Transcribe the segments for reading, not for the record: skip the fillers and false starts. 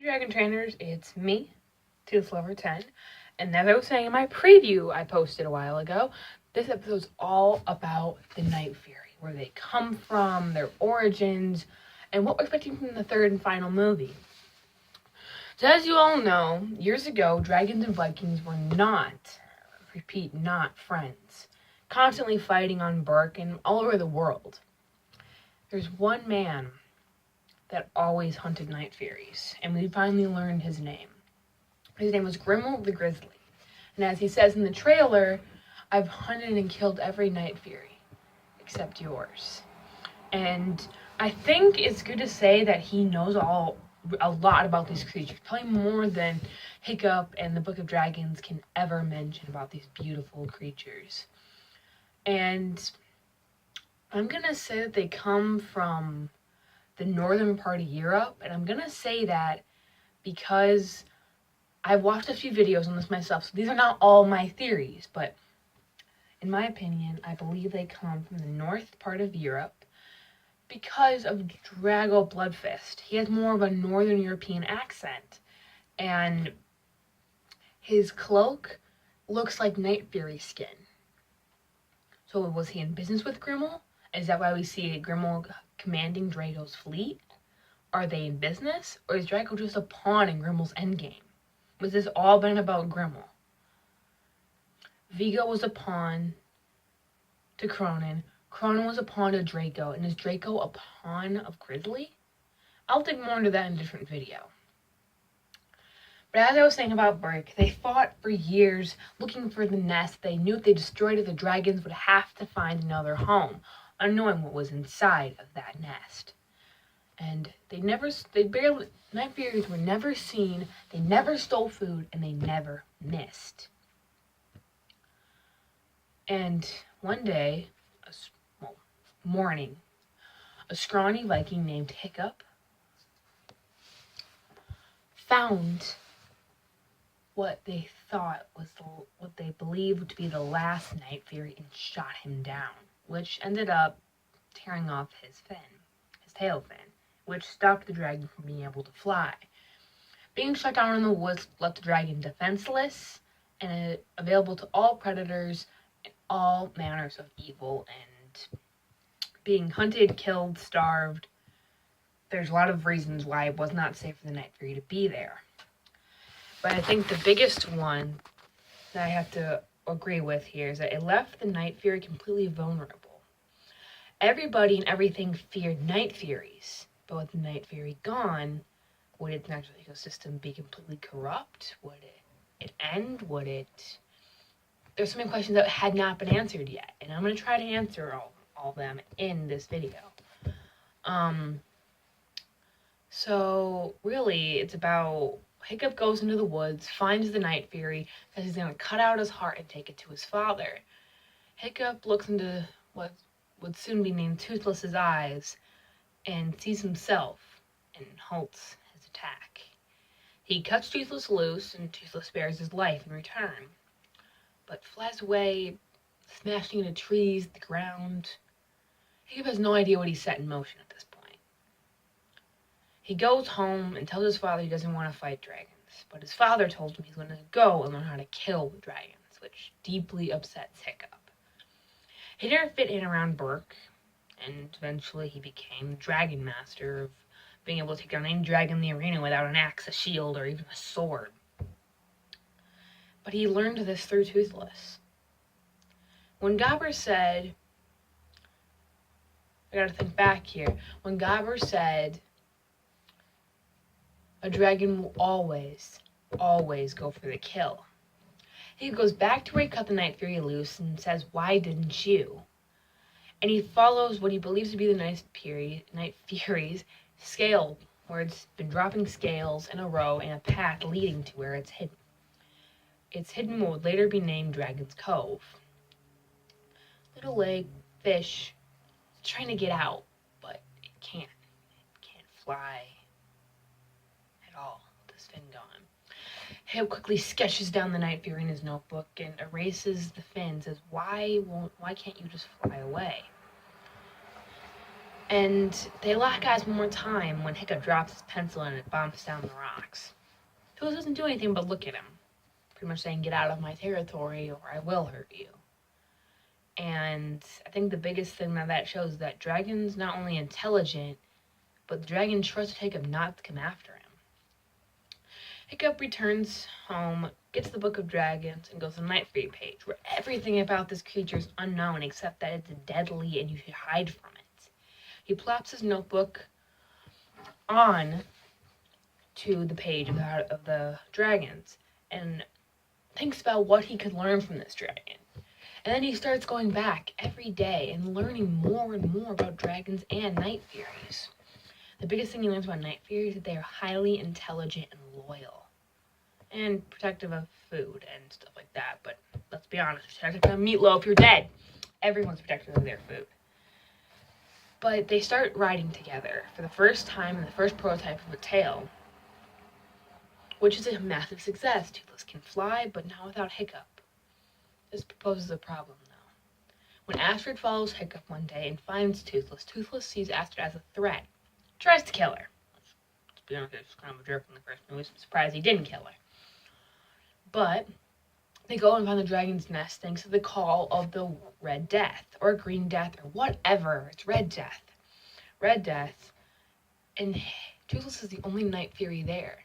Dragon Trainers, it's me, Toothless Lover 10, and as I was saying in my preview I posted a while ago, this episode's all about the Night Fury, where they come from, their origins, and what we're expecting from the third and final movie. So as you all know, years ago, dragons and Vikings were not friends, constantly fighting on Berk and all over the world. There's one man that always hunted Night Furies, and we finally learned his name. His name was Grimmel the Grizzly. And as he says in the trailer, I've hunted and killed every Night Fury, except yours. And I think it's good to say that he knows a lot about these creatures, probably more than Hiccup and the Book of Dragons can ever mention about these beautiful creatures. And I'm gonna say that they come from the northern part of Europe, and I'm gonna say that because I've watched a few videos on this myself, so these are not all my theories, but in my opinion, I believe they come from the north part of Europe because of Drago Bloodfist. He has more of a northern European accent, and his cloak looks like Night Fury skin. So was he in business with Grimmel? Is that why we see Grimmel commanding Drago's fleet? Are they in business? Or is Drago just a pawn in Grimmel's endgame? Was this all been about Grimmel? Vigo was a pawn to Cronin. Cronin was a pawn to Draco. And is Draco a pawn of Grizzly? I'll dig more into that in a different video. But as I was saying about Berk, they fought for years looking for the nest. They knew if they destroyed it, the dragons would have to find another home, unknowing what was inside of that nest. And Night Furies were never seen, they never stole food, and they never missed. And one day, morning, a scrawny Viking named Hiccup found what they believed to be the last Night Fury and shot him down, which ended up tearing off his tail fin, which stopped the dragon from being able to fly. Being shut down in the woods left the dragon defenseless and available to all predators and all manners of evil, and being hunted, killed, starved. There's a lot of reasons why it was not safe for the Night Fury to be there. But I think the biggest one that I have to agree with here is that it left the Night Fury completely vulnerable. Everybody and everything feared Night Furies, but with the Night Fury gone, would its natural ecosystem be completely corrupt? Would it end? There's so many questions that had not been answered yet, and I'm going to try to answer all of them in this video. So really, it's about Hiccup goes into the woods, finds the Night Fury, because he's going to cut out his heart and take it to his father. Hiccup looks into what would soon be named Toothless's eyes and sees himself and halts his attack. He cuts Toothless loose, and Toothless spares his life in return, but flies away, smashing into trees, the ground. Hiccup has no idea what he set in motion at this point. He goes home and tells his father he doesn't want to fight dragons, but his father told him he's going to go and learn how to kill the dragons, which deeply upsets Hiccup. He didn't fit in around Berk, and eventually he became the Dragon Master, of being able to take down any dragon in the arena without an axe, a shield, or even a sword. But he learned this through Toothless. When Gobber said, I gotta think back here, when Gobber said, a dragon will always go for the kill, he goes back to where he cut the Night Fury loose and says, why didn't you? And he follows what he believes to be the Night Fury's scale, where it's been dropping scales in a row in a path leading to where it's hidden. It's hidden what would later be named Dragon's Cove. Little leg, fish, it's trying to get out, but it can't. It can't fly at all with his fin gone. Hale quickly sketches down the Night Fury in his notebook and erases the fin, says, why can't you just fly away? And they lock eyes one more time when Hiccup drops his pencil and it bounces down the rocks. Toothless doesn't do anything but look at him, pretty much saying, "Get out of my territory or I will hurt you." And I think the biggest thing that shows is that Dragon's not only intelligent, but the dragon trusts Hiccup not to come after him. Hiccup returns home, gets the Book of Dragons, and goes to the Night Fury page, where everything about this creature is unknown except that it's deadly and you should hide from it. He plops his notebook on to the page of the dragons and thinks about what he could learn from this dragon. And then he starts going back every day and learning more and more about dragons and Night Furies. The biggest thing he learns about Night Furies is that they are highly intelligent and loyal. And protective of food and stuff like that. But let's be honest, protective of meatloaf, you're dead. Everyone's protective of their food. But they start riding together for the first time in the first prototype of a tail, which is a massive success. Toothless can fly, but not without Hiccup. This proposes a problem, though. When Astrid follows Hiccup one day and finds Toothless, Toothless sees Astrid as a threat. Tries to kill her. To be honest, it's kind of a jerk in the first movie. I'm surprised he didn't kill her. But they go and find the dragon's nest thanks to the call of the Red Death, or Green Death, or whatever. It's Red Death. Red Death. And Toothless is the only Night Fury there.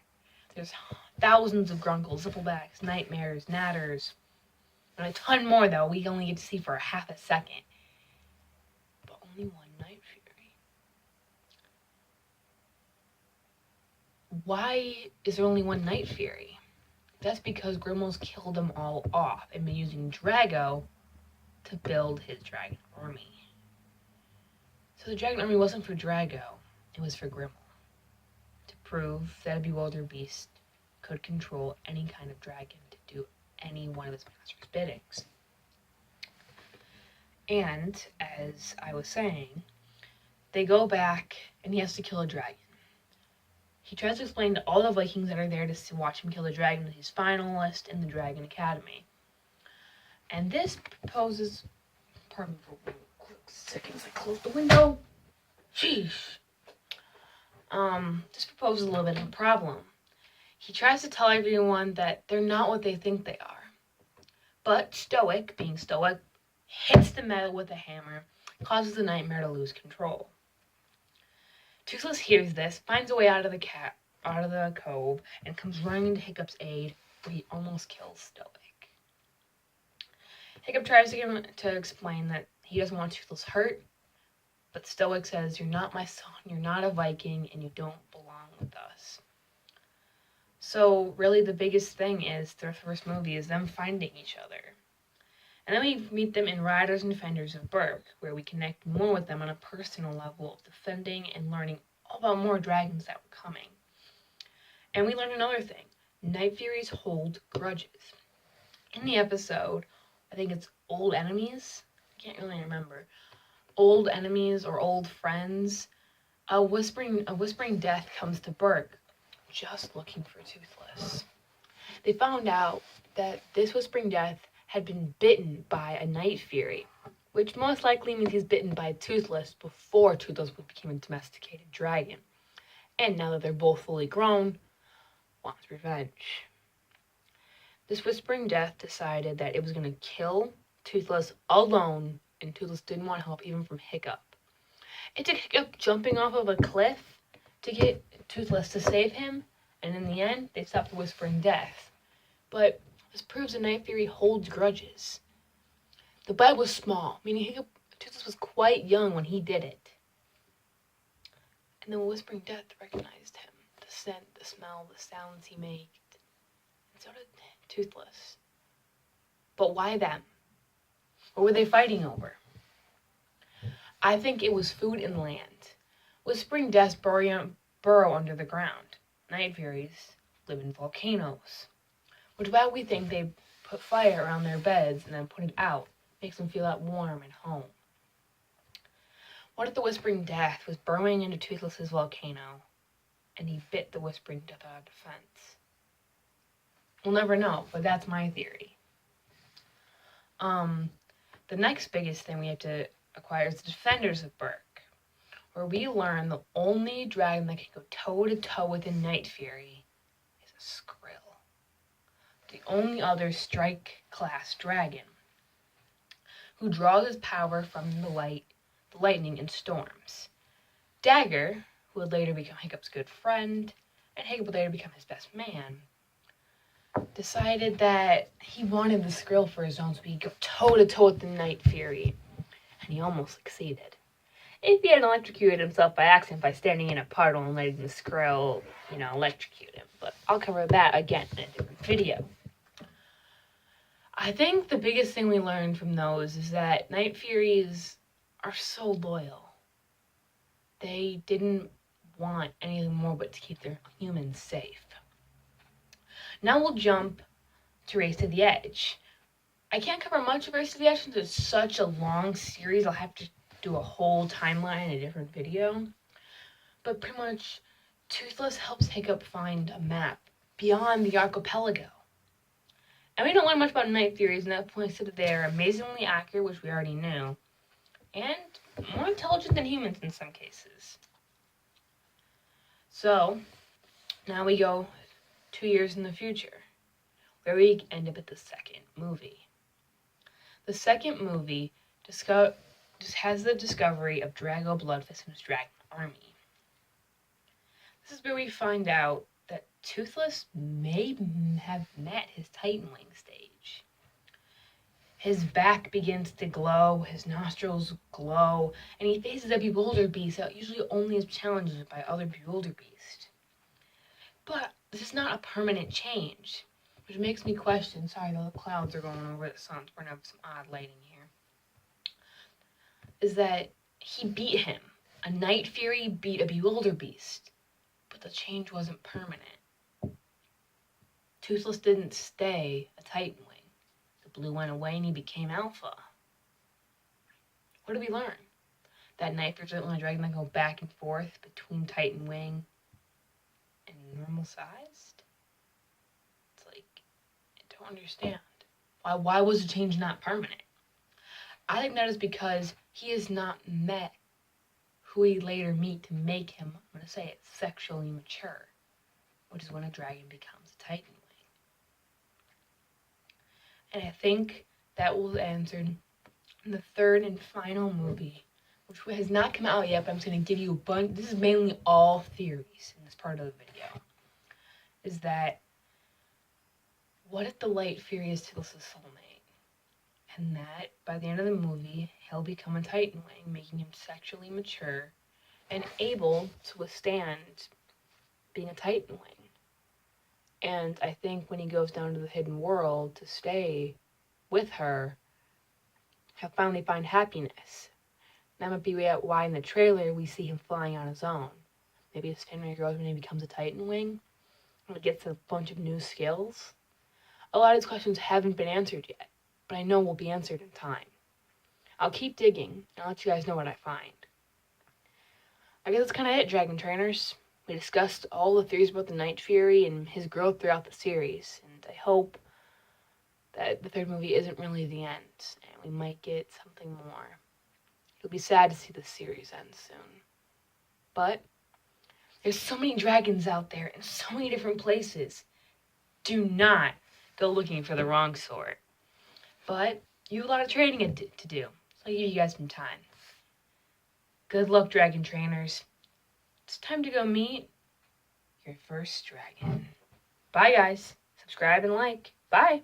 There's thousands of Grunkles, Zipplebacks, Nightmares, Natters, and a ton more, though, we only get to see for a half a second. But only one Night Fury. Why is there only one Night Fury? That's because Grimmel's killed them all off and been using Drago to build his dragon army. So the dragon army wasn't for Drago, it was for Grimmel. To prove that a bewildered beast could control any kind of dragon to do any one of his master's biddings. And, as I was saying, they go back and he has to kill a dragon. He tries to explain to all the Vikings that are there to watch him kill the dragon that he's finalist in the Dragon Academy. And this proposes... Pardon me for 1 quick second as I close the window. Sheesh. This proposes a little bit of a problem. He tries to tell everyone that they're not what they think they are. But Stoic, being Stoic, hits the metal with a hammer, causes the Nightmare to lose control. Toothless hears this, finds a way out of the cove, and comes running to Hiccup's aid, where he almost kills Stoic. Hiccup tries to get him to explain that he doesn't want Toothless hurt, but Stoic says, "You're not my son, you're not a Viking, and you don't belong with us." So really the biggest thing is their first movie is them finding each other. And then we meet them in Riders and Defenders of Berk, where we connect more with them on a personal level of defending and learning all about more dragons that were coming. And we learn another thing. Night Furies hold grudges. In the episode, I think it's Old Enemies. I can't really remember. Old Enemies or Old Friends. A whispering death comes to Berk, just looking for Toothless. They found out that this whispering death had been bitten by a Night Fury, which most likely means he's bitten by Toothless before Toothless became a domesticated dragon. And now that they're both fully grown, wants revenge. This whispering death decided that it was going to kill Toothless alone, and Toothless didn't want help even from Hiccup. It took Hiccup jumping off of a cliff to get Toothless to save him, and in the end, they stopped the whispering death. But this proves the Night Fury holds grudges. The bite was small, meaning Toothless was quite young when he did it. And the whispering death recognized him. The scent, the smell, the sounds he made. And so did Toothless. But why them? What were they fighting over? I think it was food and land. Whispering deaths burrow under the ground. Night Furies live in volcanoes. Which is why we think they put fire around their beds and then put it out. Makes them feel that warm and home. What if the Whispering Death was burrowing into Toothless's volcano and he bit the Whispering Death out of defense? We'll never know, but that's my theory. The next biggest thing we have to acquire is the Defenders of Berk, where we learn the only dragon that can go toe-to-toe with a Night Fury is a Skrill, the only other strike-class dragon, who draws his power from the lightning and storms. Dagger, who would later become Hiccup's good friend, and Hiccup would later become his best man, decided that he wanted the Skrill for his own so he could go toe-to-toe with the Night Fury, and he almost succeeded. If he had electrocuted himself by accident by standing in a puddle and letting the Skrill, electrocute him. But I'll cover that again in a different video. I think the biggest thing we learned from those is that Night Furies are so loyal. They didn't want anything more but to keep their humans safe. Now we'll jump to Race to the Edge. I can't cover much of Race to the Edge since it's such a long series. I'll have to do a whole timeline in a different video. But pretty much, Toothless helps Hiccup find a map beyond the archipelago. And we don't learn much about Night Furies, and that points to that they're amazingly accurate, which we already knew, and more intelligent than humans in some cases. So, now we go 2 years in the future, where we end up at the second movie. The second movie just has the discovery of Drago Bloodfist and his dragon army. This is where we find out that Toothless may have met his Titan Wing stage. His back begins to glow, his nostrils glow, and he faces a Bewilder Beast that usually only is challenged by other Bewilder Beasts. But this is not a permanent change, which makes me question, sorry, the clouds are going over the sun, we're gonna have some odd lighting here, is that he beat him. A Night Fury beat a Bewilder Beast, but the change wasn't permanent. Toothless didn't stay a Titan Wing. The blue went away and he became Alpha. What did we learn? That Night Fury is the only dragon that go back and forth between Titan Wing and normal sized? It's like, I don't understand. Why was the change not permanent? I think that is because he has not met who he later meet to make him, I'm going to say it, sexually mature, which is when a dragon becomes a Titan Wing. And I think that will be answered in the third and final movie, which has not come out yet, but I'm just going to give you a bunch. This is mainly all theories in this part of the video. Is that, what if the Light Fury is Toothless' soulmate? And that, by the end of the movie, he'll become a Titan Wing, making him sexually mature and able to withstand being a Titan Wing. And I think when he goes down to the hidden world to stay with her, he'll finally find happiness. That might be why in the trailer we see him flying on his own. Maybe his family grows when he becomes a Titan Wing, and he gets a bunch of new skills. A lot of these questions haven't been answered yet, but I know will be answered in time. I'll keep digging, and I'll let you guys know what I find. I guess that's kind of it, Dragon Trainers. We discussed all the theories about the Night Fury and his growth throughout the series, and I hope that the third movie isn't really the end, and we might get something more. It'll be sad to see the series end soon. But there's so many dragons out there in so many different places. Do not go looking for the wrong sort. But you have a lot of training to do, so I'll give you guys some time. Good luck, Dragon Trainers. It's time to go meet your first dragon. Bye, guys. Subscribe and like. Bye.